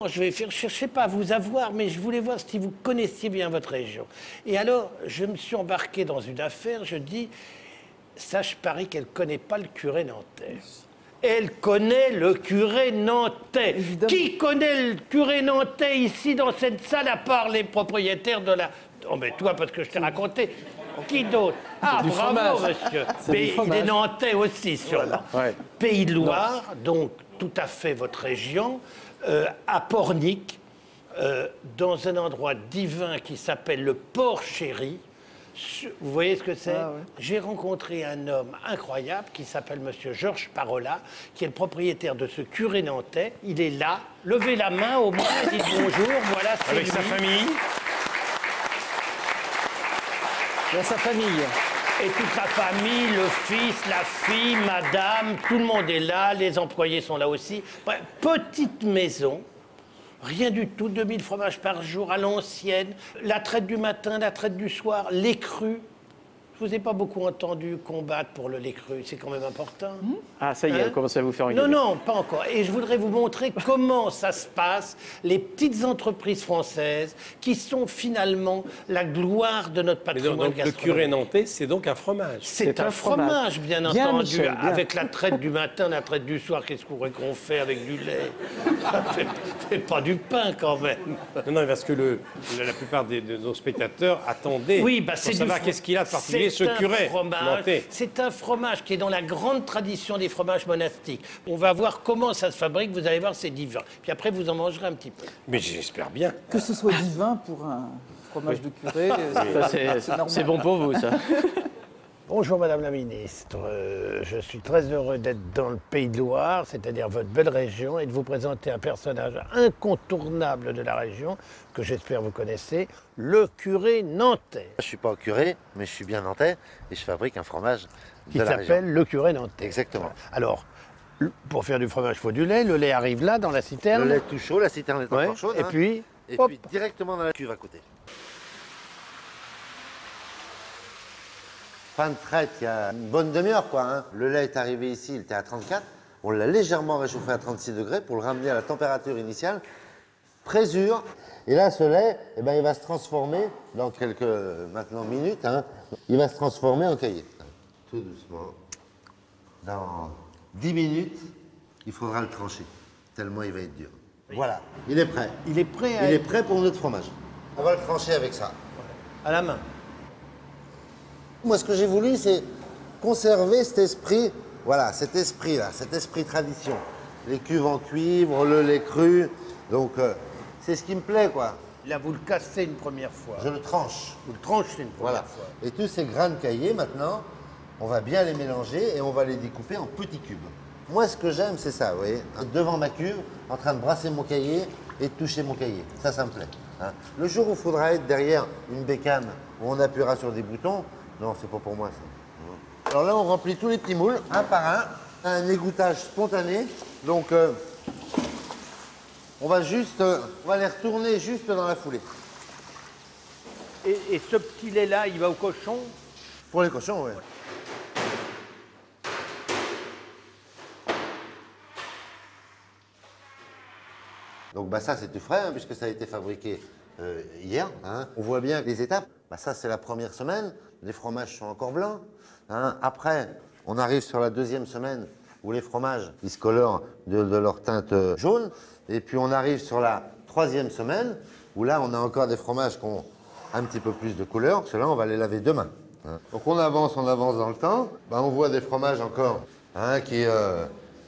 Je vais faire, chercher pas à vous avoir, mais je voulais voir si vous connaissiez bien votre région. Et alors, je me suis embarqué dans une affaire, je dis, ça, je parie qu'elle ne connaît pas le curé nantais. Elle connaît le curé nantais. Évidemment. Qui connaît le curé nantais ici, dans cette salle, à part les propriétaires de la... Oh, mais toi, parce que je t'ai raconté. Qui d'autre? Ah, du bravo, fromage. monsieur. C'est Mais du il fromage. est nantais aussi, sûrement. Ouais. Pays de Loire, donc tout à fait votre région, à Pornic, dans un endroit divin qui s'appelle le Port Chéri. Vous voyez ce que c'est? Ah ouais. J'ai rencontré un homme incroyable qui s'appelle Monsieur Georges Parola, qui est le propriétaire de ce curé nantais. Il est là. Levez la main au moins et dites bonjour. Voilà, c'est Avec lui. sa famille. Il y a sa famille. Et toute la famille, le fils, la fille, madame, tout le monde est là, les employés sont là aussi. Bref, petite maison, rien du tout, 2000 fromages par jour à l'ancienne, la traite du matin, la traite du soir, les crus. Je vous ai pas beaucoup entendu combattre pour le lait cru, c'est quand même important. Ah, ça y est, Hein? elle commence à vous faire une Non, idée. non, pas encore. Et je voudrais vous montrer comment ça se passe, les petites entreprises françaises qui sont finalement la gloire de notre Mais patrimoine donc, le gastronomique. curé nantais, c'est donc un fromage. C'est un fromage, bien Bien, entendu, Michel, bien. avec la traite du matin, la traite du soir, qu'est-ce qu'on fait avec du lait? Ça fait pas du pain, quand même. Non, non, parce que la plupart de nos spectateurs attendaient Oui, bah, pour c'est savoir du qu'est-ce qu'il a de particulier, ce c'est un curé fromage. nantais. C'est un fromage qui est dans la grande tradition des fromages monastiques. On va voir comment ça se fabrique, vous allez voir, c'est divin. Puis après, vous en mangerez un petit peu. Mais j'espère bien. Que ce soit divin pour un fromage de curé, Ça, c'est bon pour vous, ça. Bonjour Madame la Ministre, je suis très heureux d'être dans le Pays de Loire, c'est-à-dire votre belle région, et de vous présenter un personnage incontournable de la région, que j'espère vous connaissez, le curé nantais, Je suis pas curé, mais je suis bien nantais et je fabrique un fromage qui de la région. s'appelle le curé nantais. Exactement. Alors, pour faire du fromage, il faut du lait, le lait arrive là, dans la citerne. Le lait tout chaud, la citerne est Ouais. encore chaude. Et hein. puis, Et hop. puis directement dans la cuve à côté. Fin de traite, il y a une bonne demi-heure, quoi. Hein. Le lait est arrivé ici, il était à 34. On l'a légèrement réchauffé à 36 degrés pour le ramener à la température initiale. Présure. Et là, ce lait, eh ben, il va se transformer dans quelques maintenant minutes. Hein, il va se transformer en caillé. Tout doucement. Dans 10 minutes, il faudra le trancher, tellement il va être dur. Voilà, il est prêt. Il est prêt à Il est être prêt pour notre fromage. On va le trancher avec ça. à la main. Moi, ce que j'ai voulu, c'est conserver cet esprit, voilà, cet esprit-là, cet esprit tradition. Les cuves en cuivre, le lait cru. Donc, c'est ce qui me plaît, quoi. Là, vous le cassez une première fois. Je le tranche. Vous le tranchez une première Voilà. fois. Et tous ces grains de caillé, maintenant, on va bien les mélanger et on va les découper en petits cubes. Moi, ce que j'aime, c'est ça, vous voyez, devant ma cuve, en train de brasser mon caillé et de toucher mon caillé. Ça me plaît. Hein. Le jour où il faudra être derrière une bécane, où on appuiera sur des boutons, non, c'est pas pour moi, ça. Alors là, on remplit tous les petits moules, un par un égouttage spontané. Donc, on va les retourner juste dans la foulée. Et ce petit lait-là, il va au cochon? Pour les cochons, oui. Donc bah ça c'est tout frais hein, puisque ça a été fabriqué hier. Hein. On voit bien les étapes. Bah, ça c'est la première semaine. Les fromages sont encore blancs. Hein. Après, on arrive sur la deuxième semaine où les fromages ils se colorent de leur teinte jaune. Et puis on arrive sur la troisième semaine où là on a encore des fromages qui ont un petit peu plus de couleur. Ceux-là on va les laver demain. Hein. Donc on avance dans le temps. Bah, on voit des fromages encore hein, qui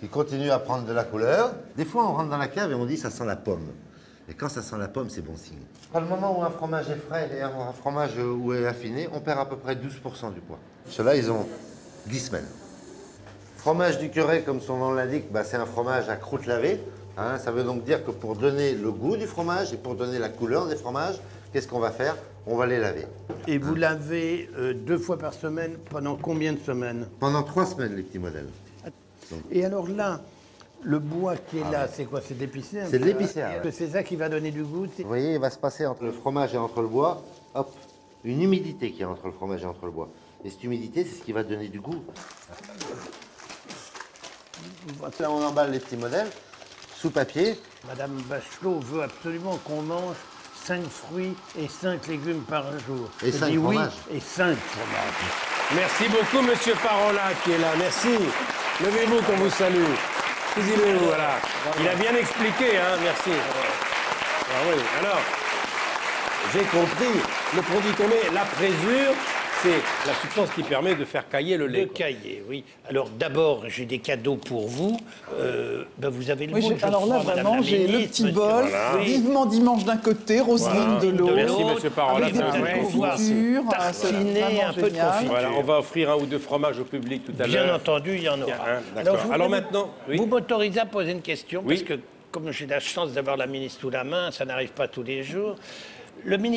continuent à prendre de la couleur. Des fois, on rentre dans la cave et on dit ça sent la pomme. Et quand ça sent la pomme, c'est bon signe. À le moment où un fromage est frais et un fromage où est affiné, on perd à peu près 12% du poids. Ceux-là, ils ont 10 semaines. Fromage du curé, comme son nom l'indique, bah, c'est un fromage à croûte lavée. Hein, ça veut donc dire que pour donner le goût du fromage et pour donner la couleur des fromages, qu'est-ce qu'on va faire? On va les laver. Et vous lavez 2 fois par semaine pendant combien de semaines? Pendant 3 semaines, les petits modèles. Et alors là, le bois qui est là, c'est quoi? C'est de l'épicéa? C'est de l'épicéa, ouais. C'est ça qui va donner du goût? Vous voyez, il va se passer entre le fromage et entre le bois, hop, une humidité qui est entre le fromage et entre le bois. Et cette humidité, c'est ce qui va donner du goût. Là, on emballe les petits modèles. sous papier. Madame Bachelot veut absolument qu'on mange 5 fruits et 5 légumes par jour. Et Je 5 dis oui, fromages. et 5 fromages. Merci beaucoup, monsieur Parola, qui est là. Merci. Levez-vous qu'on vous salue. Cuisinez-vous, voilà. Il a bien expliqué, hein, merci. Ah oui, alors, j'ai compris. Le produit qu'on met, la présure, c'est la substance qui permet de faire cailler le lait. Le cahier, oui. Alors d'abord, j'ai des cadeaux pour vous. Vous avez le Oui, vôtre, je alors là, crois, Madame vraiment, la j'ai le ministre, petit parce que- bol. Oui. Vivement dimanche d'un côté, Roselyne de l'autre. Merci, monsieur Parola. Avec des ça va. petites pouvoir confitures. tartiner c'est un peu de vraiment génial. confiture. Voilà, on va offrir un ou deux fromages au public tout à l'heure. Bien entendu, il y en aura. D'accord. je Alors voudrais maintenant, oui. vous m'autorisez à poser une question, Oui. parce que comme j'ai la chance d'avoir la ministre sous la main, ça n'arrive pas tous les jours. Le ministre